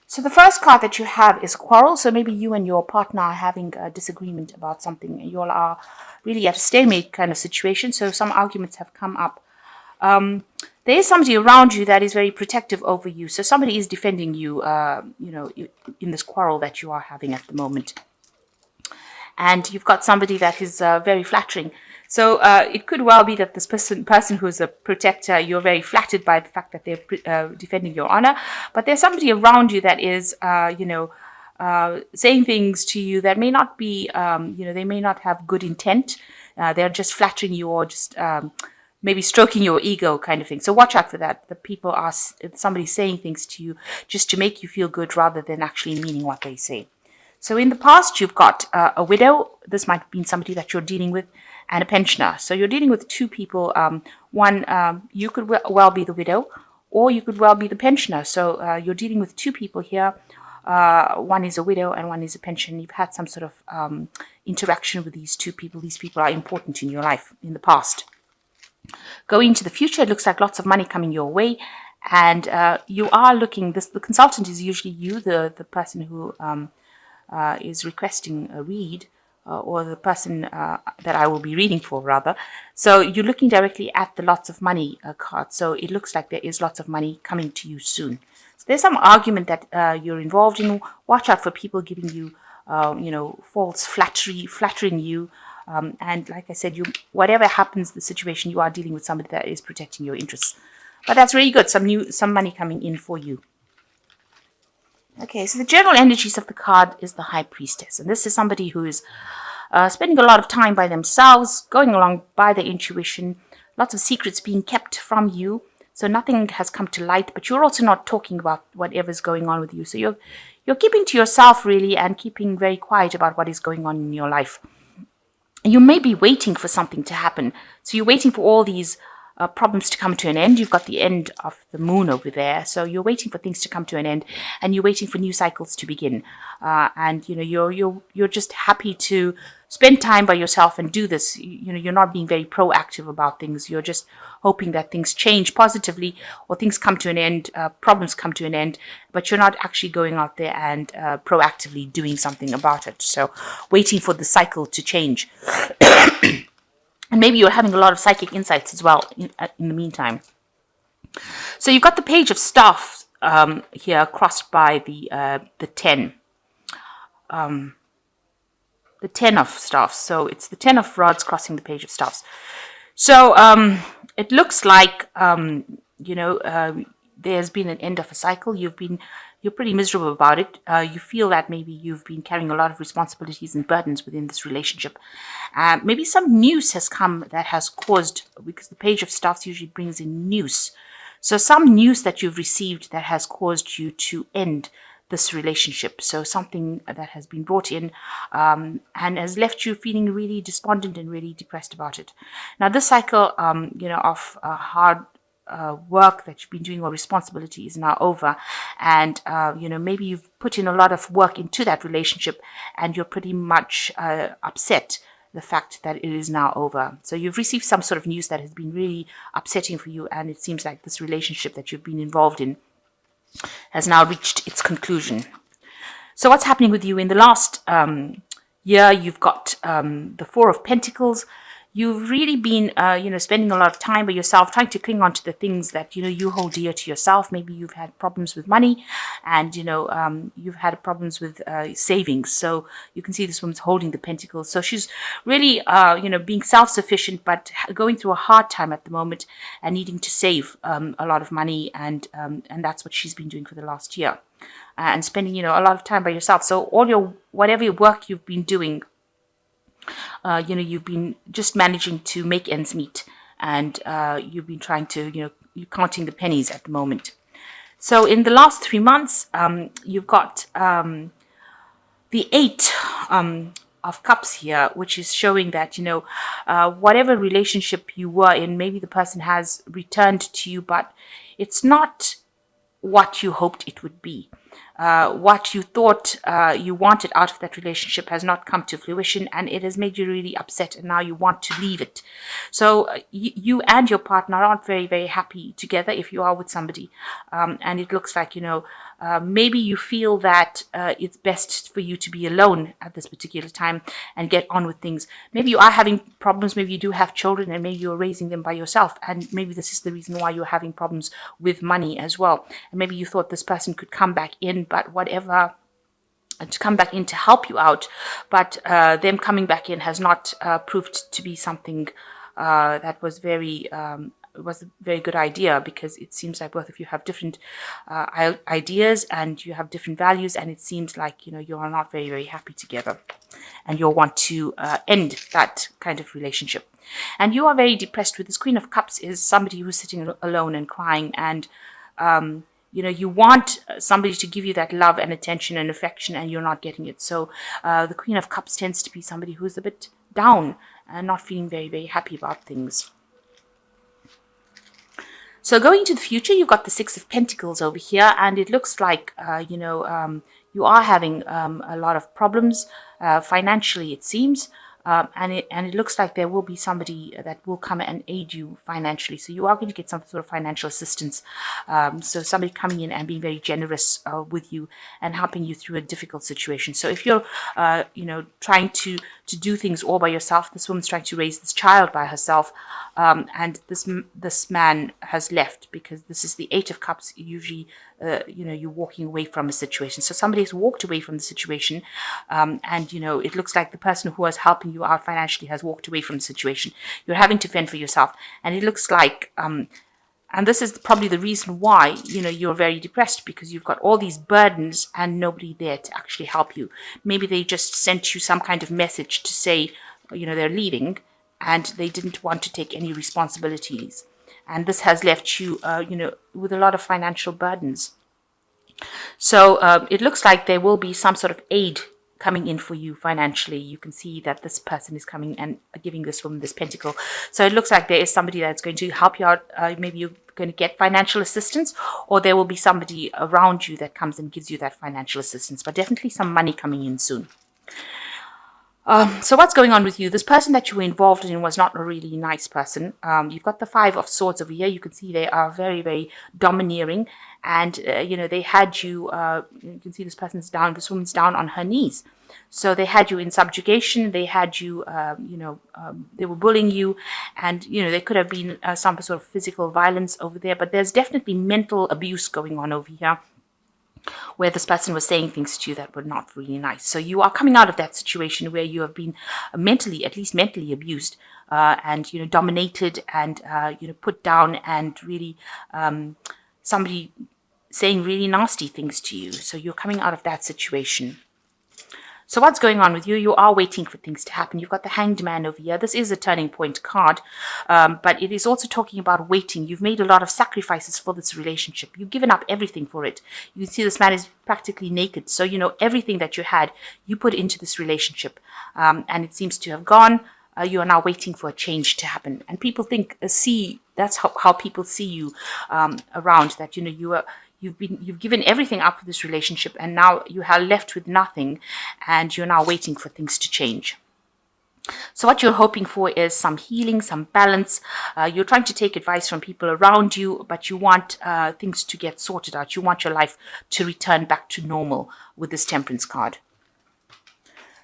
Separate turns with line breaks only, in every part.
So the first card that you have is quarrel. So maybe you and your partner are having a disagreement about something. You all are really at a stalemate kind of situation. So some arguments have come up. There is somebody around you that is very protective over you. So somebody is defending you, in this quarrel that you are having at the moment. And you've got somebody that is very flattering. So it could well be that this person who is a protector, you're very flattered by the fact that they're defending your honor. But there's somebody around you that is, saying things to you that may not be, they may not have good intent. They're just flattering you or just maybe stroking your ego kind of thing. So watch out for that. The people are somebody saying things to you just to make you feel good rather than actually meaning what they say. So in the past, you've got a widow. This might have been somebody that you're dealing with, and a pensioner. So you're dealing with two people. One, you could well be the widow, or you could well be the pensioner. So you're dealing with two people here. One is a widow and one is a pensioner. You've had some sort of interaction with these two people. These people are important in your life in the past. Going into the future, it looks like lots of money coming your way. And you are looking, the consultant is usually you, the person who is requesting a read, or the person that I will be reading for, rather. So you're looking directly at the lots of money card. So it looks like there is lots of money coming to you soon. So there's some argument that you're involved in. Watch out for people giving you, false flattering you. And like I said, whatever happens, the situation, you are dealing with somebody that is protecting your interests. But that's really good. Some money coming in for you. Okay, so the general energies of the card is the High Priestess. And this is somebody who is spending a lot of time by themselves, going along by their intuition, lots of secrets being kept from you. So nothing has come to light, but you're also not talking about whatever's going on with you. So you're keeping to yourself, really, and keeping very quiet about what is going on in your life. You may be waiting for something to happen. So you're waiting for all these problems to come to an end. You've got the end of the moon over there, so you're waiting for things to come to an end, and you're waiting for new cycles to begin. And you're just happy to spend time by yourself and do this. You're not being very proactive about things. You're just hoping that things change positively, or things come to an end, problems come to an end, but you're not actually going out there and proactively doing something about it. So waiting for the cycle to change. And maybe you're having a lot of psychic insights as well in the meantime. So you've got the Page of Staff here crossed by the 10. The 10 of Staffs. So it's the 10 of Rods crossing the Page of Staffs. So it looks like, there's been an end of a cycle. You're pretty miserable about it. You feel that maybe you've been carrying a lot of responsibilities and burdens within this relationship. Maybe some news has come that has caused, because the Page of Staffs usually brings in news. So some news that you've received that has caused you to end this relationship. So something that has been brought in and has left you feeling really despondent and really depressed about it. Now this cycle, of hard work that you've been doing or responsibility is now over, and maybe you've put in a lot of work into that relationship, and you're pretty much upset the fact that it is now over. So you've received some sort of news that has been really upsetting for you, and it seems like this relationship that you've been involved in has now reached its conclusion. So what's happening with you in the last year? You've got the Four of Pentacles. You've really been, spending a lot of time by yourself, trying to cling on to the things that, you hold dear to yourself. Maybe you've had problems with money, and, you've had problems with savings. So you can see this woman's holding the pentacles. So she's really, being self-sufficient, but going through a hard time at the moment and needing to save a lot of money. And that's what she's been doing for the last year. And spending, a lot of time by yourself. So whatever work you've been doing, you've been just managing to make ends meet, and you've been trying to, you're counting the pennies at the moment. So in the last 3 months, you've got the 8 of Cups here, which is showing that, whatever relationship you were in, maybe the person has returned to you, but it's not what you hoped it would be. what you thought you wanted out of that relationship has not come to fruition, and it has made you really upset, and now you want to leave it. So you and your partner aren't very, very happy together if you are with somebody. And it looks like, maybe you feel that it's best for you to be alone at this particular time and get on with things. Maybe you are having problems. Maybe you do have children, and maybe you're raising them by yourself. And maybe this is the reason why you're having problems with money as well. And maybe you thought this person could come back in, but whatever, to come back in to help you out. But them coming back in has not proved to be something that was was a very good idea, because it seems like both of you have different ideas, and you have different values, and it seems like you are not very, very happy together, and you'll want to end that kind of relationship. And you are very depressed. With this Queen of Cups is somebody who's sitting alone and crying, and you want somebody to give you that love and attention and affection, and you're not getting it. So the Queen of Cups tends to be somebody who's a bit down and not feeling very, very happy about things. So going into the future, you've got the Six of Pentacles over here, and it looks like, you are having a lot of problems financially, it seems. And it looks like there will be somebody that will come and aid you financially. So you are going to get some sort of financial assistance. So somebody coming in and being very generous with you and helping you through a difficult situation. So if you're, trying to do things all by yourself, this woman's trying to raise this child by herself, and this man has left, because this is the Eight of Cups. Usually, you're walking away from a situation. So somebody has walked away from the situation, and it looks like the person who was helping you out financially has walked away from the situation. You're having to fend for yourself, and it looks like, and this is probably the reason why you're very depressed, because you've got all these burdens and nobody there to actually help you. Maybe they just sent you some kind of message to say, they're leaving, and they didn't want to take any responsibilities. And this has left you, with a lot of financial burdens. So it looks like there will be some sort of aid coming in for you financially. You can see that this person is coming and giving this woman this pentacle. So it looks like there is somebody that's going to help you out. Maybe you're going to get financial assistance, or there will be somebody around you that comes and gives you that financial assistance. But definitely some money coming in soon. So what's going on with you? This person that you were involved in was not a really nice person. You've got the Five of Swords over here. You can see they are very, very domineering. And, they had you, you can see this person's down, this woman's down on her knees. So they had you in subjugation. They had you, they were bullying you. And, there could have been some sort of physical violence over there. But there's definitely mental abuse going on over here, where this person was saying things to you that were not really nice. So you are coming out of that situation where you have been at least mentally abused, and, dominated, and, put down, and really somebody saying really nasty things to you. So you're coming out of that situation. So what's going on with you? You are waiting for things to happen. You've got the Hanged Man over here. This is a turning point card, but it is also talking about waiting. You've made a lot of sacrifices for this relationship. You've given up everything for it. You can see this man is practically naked. So, everything that you had, you put into this relationship, and it seems to have gone. You are now waiting for a change to happen. And people that's how people see you around, that, you've given everything up for this relationship, and now you are left with nothing, and you're now waiting for things to change. So what you're hoping for is some healing, some balance. You're trying to take advice from people around you, but you want things to get sorted out. You want your life to return back to normal with this Temperance card.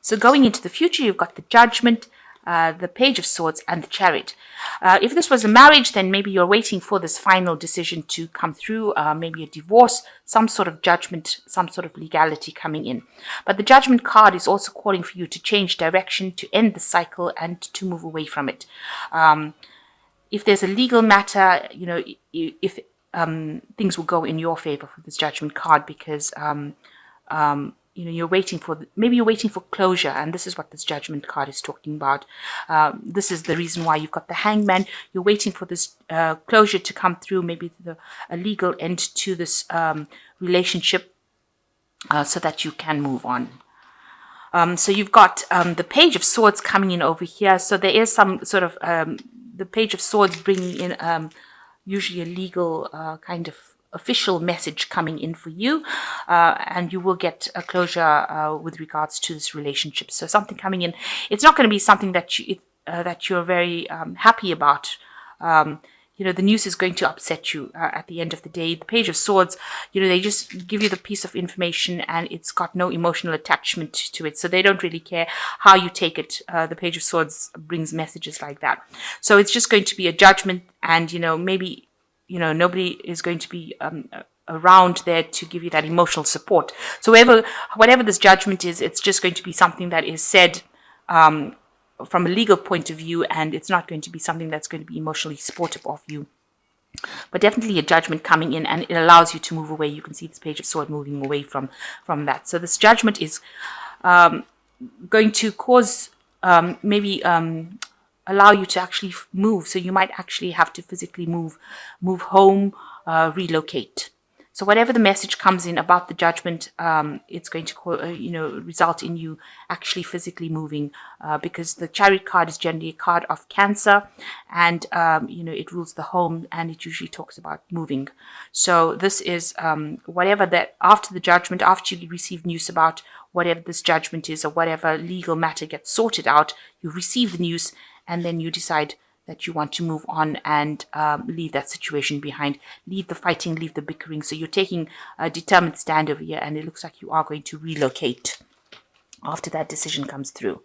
So going into the future, you've got the Judgment, the Page of Swords, and the Chariot. If this was a marriage, then maybe you're waiting for this final decision to come through, maybe a divorce, some sort of judgment, some sort of legality coming in. But the Judgment card is also calling for you to change direction, to end the cycle, and to move away from it. If there's a legal matter, if things will go in your favor for this Judgment card, because you're waiting for closure, and this is what this Judgment card is talking about. This is the reason why you've got the Hangman. You're waiting for this closure to come through, maybe a legal end to this relationship, so that you can move on. So you've got the Page of Swords coming in over here. So there is some sort of the Page of Swords bringing in usually a legal kind of official message coming in for you, and you will get a closure with regards to this relationship. So something coming in. It's not going to be something that you're very happy about. The news is going to upset you at the end of the day. The Page of Swords, they just give you the piece of information and it's got no emotional attachment to it. So they don't really care how you take it. The Page of Swords brings messages like that. So it's just going to be a judgment, and, maybe, nobody is going to be around there to give you that emotional support. So whatever this judgment is, it's just going to be something that is said from a legal point of view, and it's not going to be something that's going to be emotionally supportive of you. But definitely a judgment coming in, and it allows you to move away. You can see this Page of Swords moving away from that. So this judgment is going to cause maybe allow you to actually move. So you might actually have to physically move home, relocate. So whatever the message comes in about the judgment, it's going to result in you actually physically moving, because the Chariot card is generally a card of Cancer, and it rules the home, and it usually talks about moving. So this is whatever that, after the judgment, after you receive news about whatever this judgment is or whatever legal matter gets sorted out, you receive the news, and then you decide that you want to move on and leave that situation behind, leave the fighting, leave the bickering. So you're taking a determined stand over here, and it looks like you are going to relocate after that decision comes through.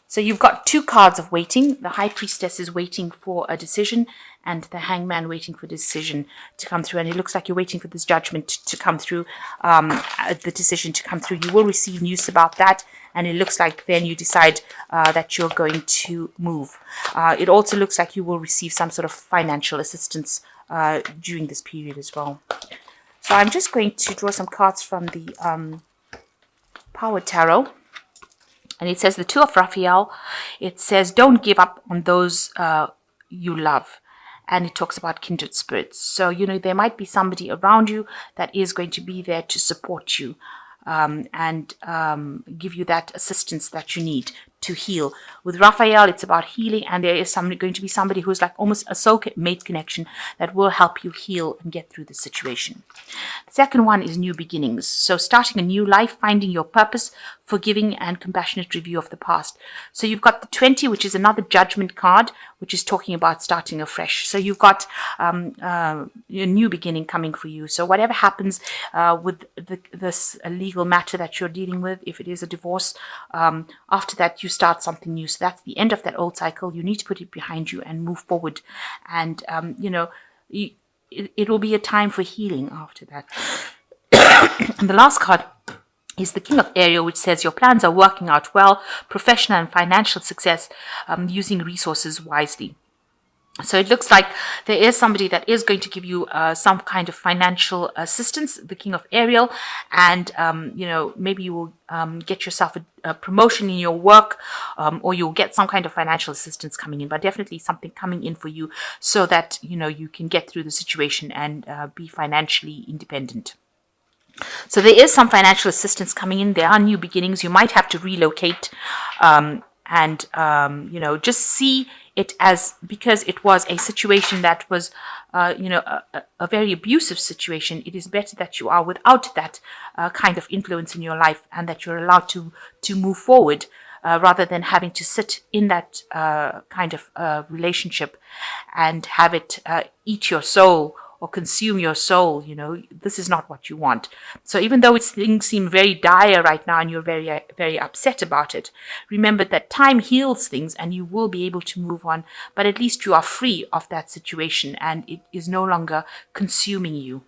So you've got two cards of waiting. The High Priestess is waiting for a decision, and the Hangman waiting for the decision to come through. And it looks like you're waiting for this judgment to come through, the decision to come through. You will receive news about that, and it looks like then you decide that you're going to move. It also looks like you will receive some sort of financial assistance during this period as well. So I'm just going to draw some cards from the Power Tarot. And it says the Two of Raphael. It says, don't give up on those you love. And it talks about kindred spirits. So, there might be somebody around you that is going to be there to support you and give you that assistance that you need to heal. With Raphael, it's about healing, and there is going to be somebody who's like almost a soulmate connection that will help you heal and get through the situation. The second one is new beginnings. So starting a new life, finding your purpose, forgiving and compassionate review of the past. So you've got the 20, which is another judgment card, which is talking about starting afresh. So you've got a new beginning coming for you. So whatever happens with this legal matter that you're dealing with, if it is a divorce, after that you start something new. So that's the end of that old cycle. You need to put it behind you and move forward. And, it will be a time for healing after that. And the last card is the King of Ariel, which says your plans are working out well, professional and financial success, using resources wisely. So it looks like there is somebody that is going to give you some kind of financial assistance, the King of Ariel, and maybe you will get yourself a promotion in your work, or you'll get some kind of financial assistance coming in, but definitely something coming in for you so that you can get through the situation and be financially independent. So there is some financial assistance coming in. There are new beginnings. You might have to relocate, and just see it as, because it was a situation that was, a very abusive situation. It is better that you are without that kind of influence in your life, and that you're allowed to move forward, rather than having to sit in that kind of relationship and have it eat your soul or consume your soul. This is not what you want. So even though things seem very dire right now and you're very, very upset about it, remember that time heals things and you will be able to move on, but at least you are free of that situation and it is no longer consuming you.